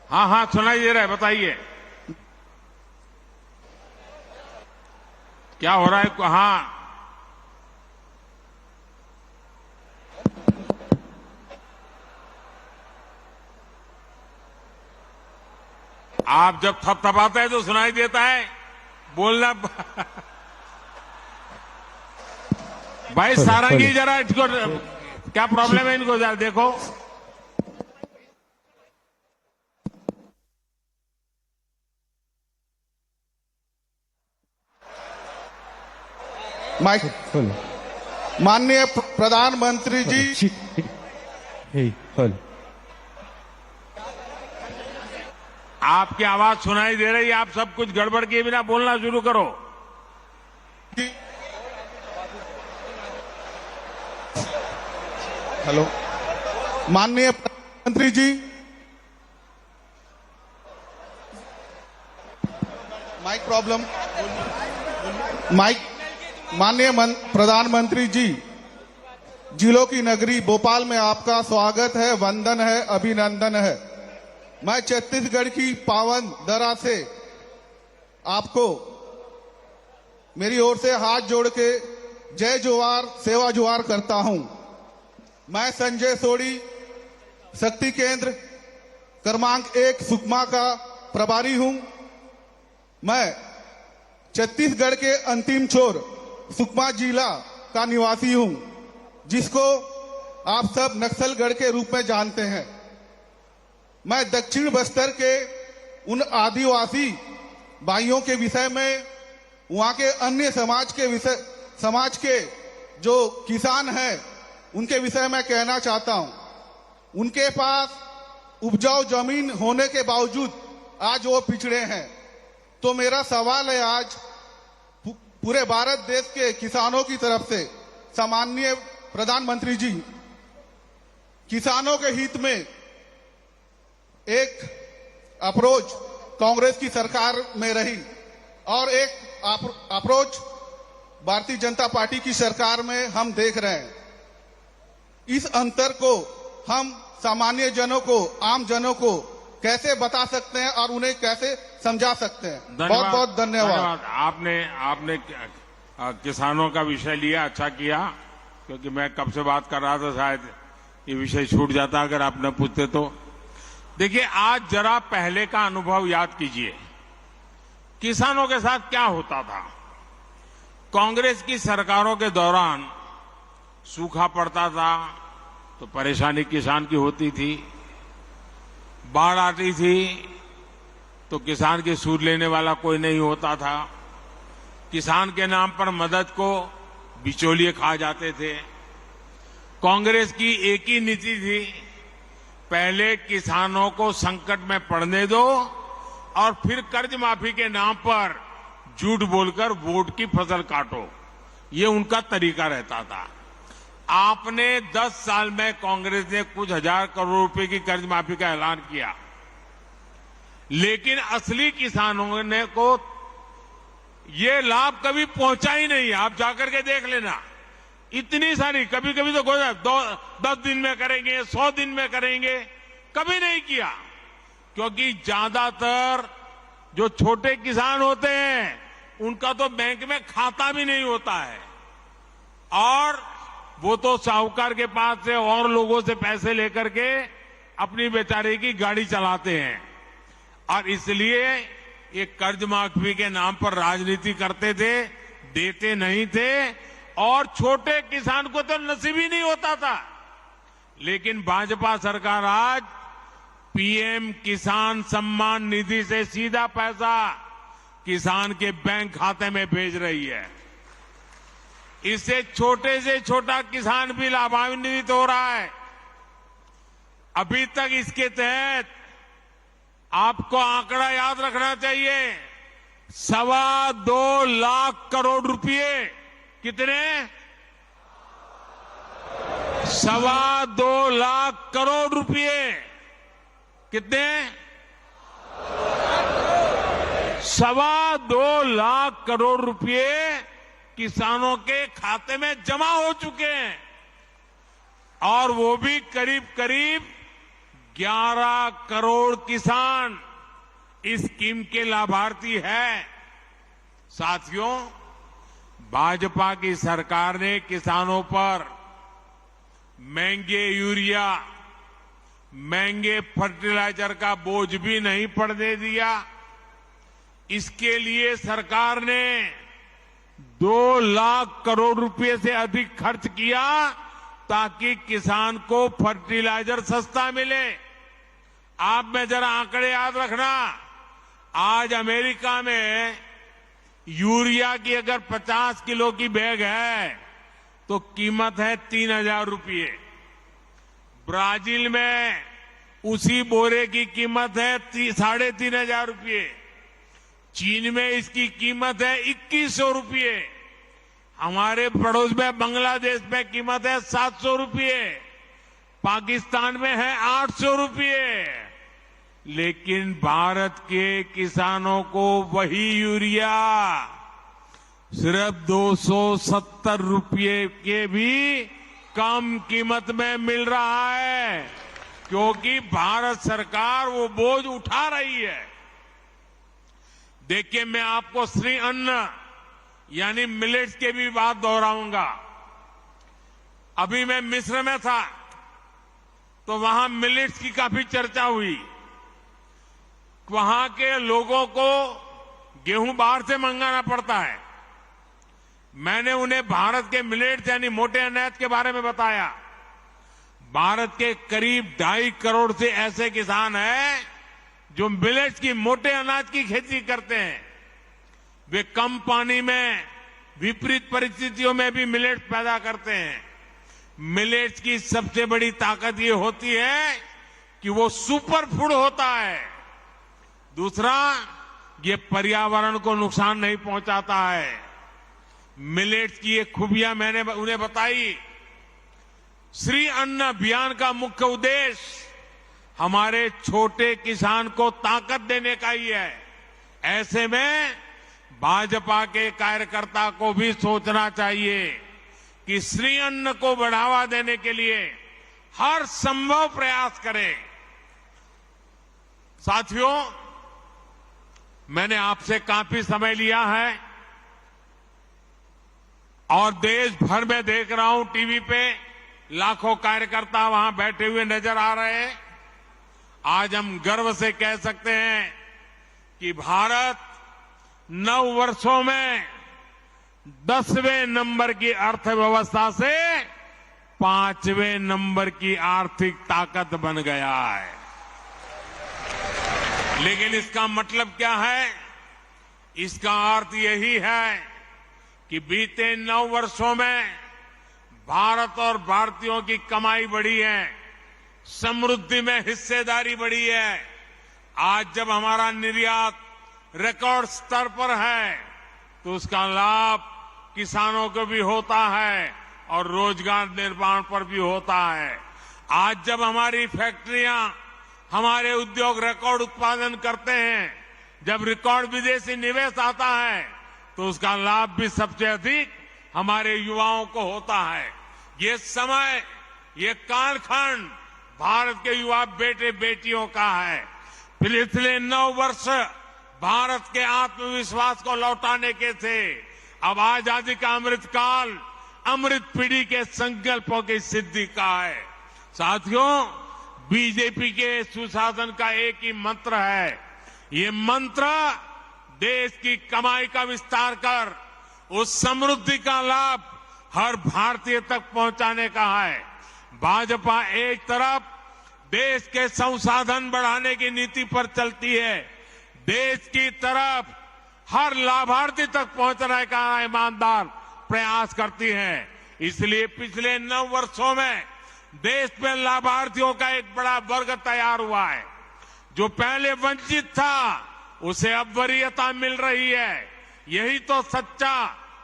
हाँ हाँ, सुनाई दे रहा है, बताइए क्या हो रहा है। हाँ, आप जब थपथपाते हैं तो सुनाई देता है, बोलना। भाई सारंगी, जरा इसको क्या प्रॉब्लम है, इनको जरा देखो। माइक। माननीय प्रधानमंत्री जी, आपकी आवाज सुनाई दे रही है, आप सब कुछ गड़बड़ किए बिना बोलना शुरू करो। हेलो, माननीय प्रधानमंत्री जी, माइक प्रॉब्लम, माइक। माननीय प्रधानमंत्री जी, जिलों की नगरी भोपाल में आपका स्वागत है, वंदन है, अभिनंदन है। मैं छत्तीसगढ़ की पावन धरा से आपको मेरी ओर से हाथ जोड़ के जय जोहार, सेवा जोहार करता हूं। मैं संजय सोडी, शक्ति केंद्र क्रमांक 1 सुकमा का प्रभारी हूं। मैं छत्तीसगढ़ के अंतिम छोर सुकमा जिला का निवासी हूं, जिसको आप सब नक्सलगढ़ के रूप में जानते हैं। मैं दक्षिण बस्तर के उन आदिवासी भाइयों के विषय में, वहां के अन्य समाज के जो किसान हैं उनके विषय में कहना चाहता हूं। उनके पास उपजाऊ जमीन होने के बावजूद आज वो पिछड़े हैं। तो मेरा सवाल है आज पूरे भारत देश के किसानों की तरफ से, सम्माननीय प्रधानमंत्री जी, किसानों के हित में एक अप्रोच कांग्रेस की सरकार में रही और एक अप्रोच भारतीय जनता पार्टी की सरकार में हम देख रहे हैं। इस अंतर को हम सामान्य जनों को, आम जनों को कैसे बता सकते हैं और उन्हें कैसे समझा सकते हैं? बहुत बहुत धन्यवाद। आपने किसानों का विषय लिया, अच्छा किया, क्योंकि मैं कब से बात कर रहा था, शायद ये विषय छूट जाता अगर आप न पूछते तो। देखिए, आज जरा पहले का अनुभव याद कीजिए, किसानों के साथ क्या होता था। कांग्रेस की सरकारों के दौरान सूखा पड़ता था तो परेशानी किसान की होती थी, बाढ़ आती थी तो किसान की सूद लेने वाला कोई नहीं होता था, किसान के नाम पर मदद को बिचौलिए खा जाते थे। कांग्रेस की एक ही नीति थी, पहले किसानों को संकट में पड़ने दो और फिर कर्ज माफी के नाम पर झूठ बोलकर वोट की फसल काटो। ये उनका तरीका रहता था। आपने 10 साल में कांग्रेस ने कुछ हजार करोड़ रुपए की कर्ज माफी का ऐलान किया, लेकिन असली किसानों ने को ये लाभ कभी पहुंचा ही नहीं। आप जाकर के देख लेना, इतनी सारी, कभी कभी तो 10 दिन में करेंगे, 100 दिन में करेंगे, कभी नहीं किया। क्योंकि ज्यादातर जो छोटे किसान होते हैं उनका तो बैंक में खाता भी नहीं होता है और वो तो साहूकार के पास से और लोगों से पैसे लेकर के अपनी बेचारे की गाड़ी चलाते हैं। और इसलिए ये कर्ज माफी के नाम पर राजनीति करते थे, देते नहीं थे और छोटे किसान को तो नसीब ही नहीं होता था। लेकिन भाजपा सरकार आज पीएम किसान सम्मान निधि से सीधा पैसा किसान के बैंक खाते में भेज रही है। इससे छोटे से छोटा किसान भी लाभान्वित हो रहा है। अभी तक इसके तहत आपको आंकड़ा याद रखना चाहिए, 2.25 लाख करोड़ रुपए। कितने? 2.25 लाख करोड़ रुपए। कितने? 2.25 लाख करोड़ रुपए किसानों के खाते में जमा हो चुके हैं और वो भी करीब करीब 11 करोड़ किसान इस स्कीम के लाभार्थी हैं। साथियों, भाजपा की सरकार ने किसानों पर महंगे यूरिया, महंगे फर्टिलाइजर का बोझ भी नहीं पड़ने दिया। इसके लिए सरकार ने 2 लाख करोड़ रुपए से अधिक खर्च किया ताकि किसान को फर्टिलाइजर सस्ता मिले। आप में जरा आंकड़े याद रखना, आज अमेरिका में यूरिया की अगर 50 किलो की बैग है तो कीमत है 3,000 रुपये। ब्राजील में उसी बोरे की कीमत है 3,500 रुपये। चीन में इसकी कीमत है 2,100 रुपये। हमारे पड़ोस में बांग्लादेश में कीमत है 700 रुपये। पाकिस्तान में है 800 रुपये। लेकिन भारत के किसानों को वही यूरिया सिर्फ 270 रुपये के भी कम कीमत में मिल रहा है, क्योंकि भारत सरकार वो बोझ उठा रही है। देखिए, मैं आपको श्री अन्न यानी मिलेट्स के भी बात दोहराऊंगा। अभी मैं मिस्र में था तो वहां मिलेट्स की काफी चर्चा हुई। वहां के लोगों को गेहूं बाहर से मंगाना पड़ता है। मैंने उन्हें भारत के मिलेट्स यानी मोटे अनाज के बारे में बताया। भारत के करीब 2.5 करोड़ से ऐसे किसान हैं जो मिलेट्स की, मोटे अनाज की खेती करते हैं। वे कम पानी में विपरीत परिस्थितियों में भी मिलेट्स पैदा करते हैं। मिलेट्स की सबसे बड़ी ताकत ये होती है कि वो सुपर फूड होता है। दूसरा, ये पर्यावरण को नुकसान नहीं पहुंचाता है। मिलेट्स की ये खूबियां मैंने उन्हें बताई। श्री अन्न अभियान का मुख्य उद्देश्य हमारे छोटे किसान को ताकत देने का ही है। ऐसे में भाजपा के कार्यकर्ता को भी सोचना चाहिए कि श्री अन्न को बढ़ावा देने के लिए हर संभव प्रयास करें। साथियों, मैंने आपसे काफी समय लिया है और देश भर में देख रहा हूं टीवी पे लाखों कार्यकर्ता वहां बैठे हुए नजर आ रहे हैं। आज हम गर्व से कह सकते हैं कि भारत 9 वर्षों में 10वें नंबर की अर्थव्यवस्था से 5वें नंबर की आर्थिक ताकत बन गया है। लेकिन इसका मतलब क्या है? इसका अर्थ यही है कि बीते 9 वर्षों में भारत और भारतीयों की कमाई बढ़ी है, समृद्धि में हिस्सेदारी बढ़ी है। आज जब हमारा निर्यात रिकॉर्ड स्तर पर है तो उसका लाभ किसानों को भी होता है और रोजगार निर्माण पर भी होता है। आज जब हमारी फैक्ट्रियां, हमारे उद्योग रिकॉर्ड उत्पादन करते हैं, जब रिकॉर्ड विदेशी निवेश आता है तो उसका लाभ भी सबसे अधिक हमारे युवाओं को होता है। ये समय, ये कालखंड भारत के युवा बेटे बेटियों का है। पिछले 9 वर्ष भारत के आत्मविश्वास को लौटाने के थे। अब आजादी का अमृत काल अमृत पीढ़ी के संकल्पों की सिद्धि का है। साथियों, बीजेपी के सुशासन का एक ही मंत्र है। ये मंत्र देश की कमाई का विस्तार कर उस समृद्धि का लाभ हर भारतीय तक पहुंचाने का है। भाजपा एक तरफ देश के संसाधन बढ़ाने की नीति पर चलती है, देश की तरफ हर लाभार्थी तक पहुंचने का ईमानदार प्रयास करती है। इसलिए पिछले 9 वर्षों में देश में लाभार्थियों का एक बड़ा वर्ग तैयार हुआ है। जो पहले वंचित था उसे अब वरीयता मिल रही है। यही तो सच्चा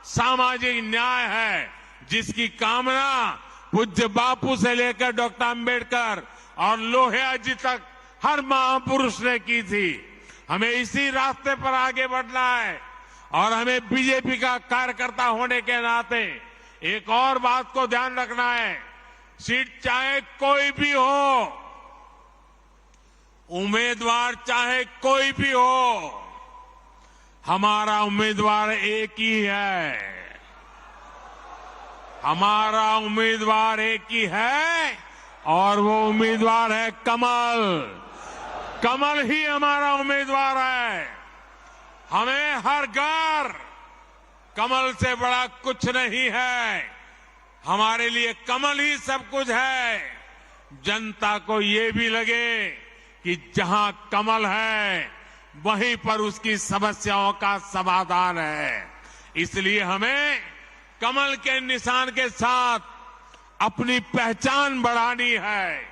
सामाजिक न्याय है जिसकी कामना पूज्य बापू से लेकर डॉक्टर अंबेडकर और लोहिया जी तक हर महापुरुष ने की थी। हमें इसी रास्ते पर आगे बढ़ना है और हमें बीजेपी का कार्यकर्ता होने के नाते एक और बात को ध्यान रखना है। सीट चाहे कोई भी हो, उम्मीदवार चाहे कोई भी हो, हमारा उम्मीदवार एक ही है। हमारा उम्मीदवार एक ही है और वो उम्मीदवार है कमल। कमल ही हमारा उम्मीदवार है। हमें हर घर कमल से बड़ा कुछ नहीं है। हमारे लिए कमल ही सब कुछ है। जनता को ये भी लगे कि जहां कमल है वहीं पर उसकी समस्याओं का समाधान है। इसलिए हमें कमल के निशान के साथ अपनी पहचान बढ़ानी है।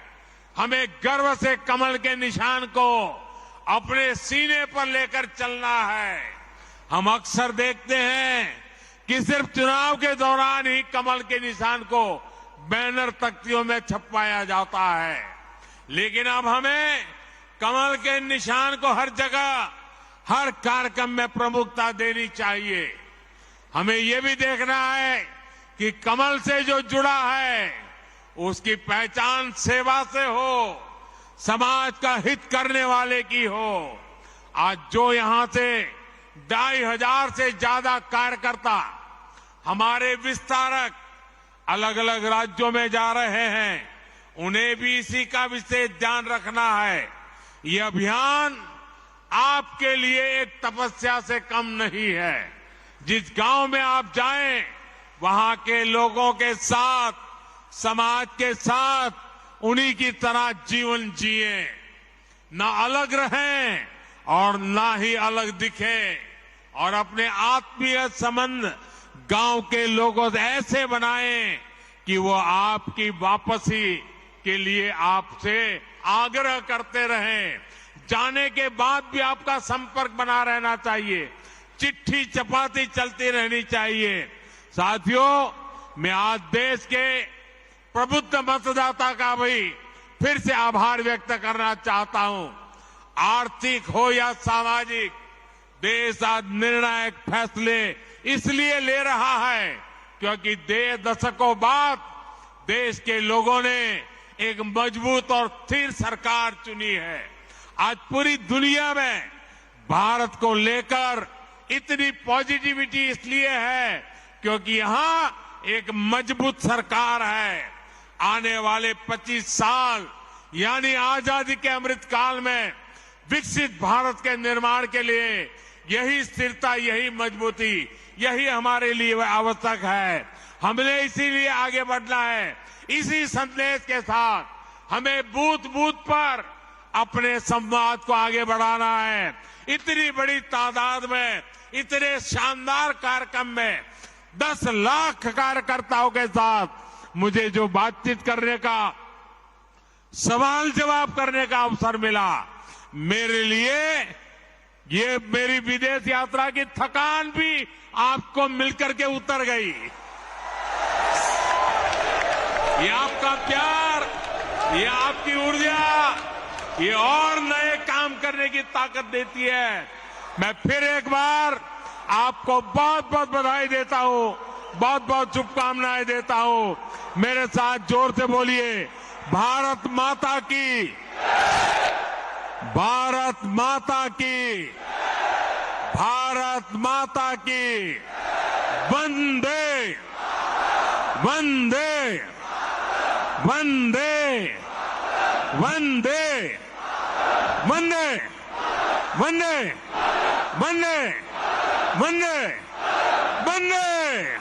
हमें गर्व से कमल के निशान को अपने सीने पर लेकर चलना है। हम अक्सर देखते हैं कि सिर्फ चुनाव के दौरान ही कमल के निशान को बैनर तख्तियों में छपवाया जाता है, लेकिन अब हमें कमल के निशान को हर जगह, हर कार्यक्रम में प्रमुखता देनी चाहिए। हमें यह भी देखना है कि कमल से जो जुड़ा है उसकी पहचान सेवा से हो, समाज का हित करने वाले की हो। आज जो यहां से 2,500 से ज्यादा कार्यकर्ता हमारे विस्तारक अलग अलग राज्यों में जा रहे हैं, उन्हें भी इसी का विशेष ध्यान रखना है। ये अभियान आपके लिए एक तपस्या से कम नहीं है। जिस गांव में आप जाएं, वहां के लोगों के साथ, समाज के साथ उन्हीं की तरह जीवन जिए, ना अलग रहें और ना ही अलग दिखें, और अपने आत्मीय संबंध गांव के लोगों से ऐसे बनाएं कि वो आपकी वापसी के लिए आपसे आग्रह करते रहें। जाने के बाद भी आपका संपर्क बना रहना चाहिए, चिट्ठी चपाती चलती रहनी चाहिए। साथियों, मैं आज देश के प्रबुद्ध मतदाता का भी फिर से आभार व्यक्त करना चाहता हूं। आर्थिक हो या सामाजिक, देश आज निर्णायक फैसले इसलिए ले रहा है क्योंकि दशकों बाद देश के लोगों ने एक मजबूत और स्थिर सरकार चुनी है। आज पूरी दुनिया में भारत को लेकर इतनी पॉजिटिविटी इसलिए है क्योंकि यहां एक मजबूत सरकार है। आने वाले 25 साल यानी आजादी के अमृत काल में विकसित भारत के निर्माण के लिए यही स्थिरता, यही मजबूती, यही हमारे लिए आवश्यक है। हमने इसीलिए आगे बढ़ना है। इसी संदेश के साथ हमें बूथ बूथ पर अपने संवाद को आगे बढ़ाना है। इतनी बड़ी तादाद में, इतने शानदार कार्यक्रम में 10 लाख कार्यकर्ताओं के साथ मुझे जो बातचीत करने का, सवाल जवाब करने का अवसर मिला, मेरे लिए ये मेरी विदेश यात्रा की थकान भी आपको मिलकर के उतर गई। ये आपका प्यार, ये आपकी ऊर्जा, ये और नए काम करने की ताकत देती है। मैं फिर एक बार आपको बहुत बहुत बधाई देता हूं, बहुत बहुत शुभकामनाएं देता हूं। मेरे साथ जोर से बोलिए, भारत माता की, भारत माता की, भारत माता की, वंदे वंदे वंदे वंदे वंदे वंदे वंदे वंदे वंदे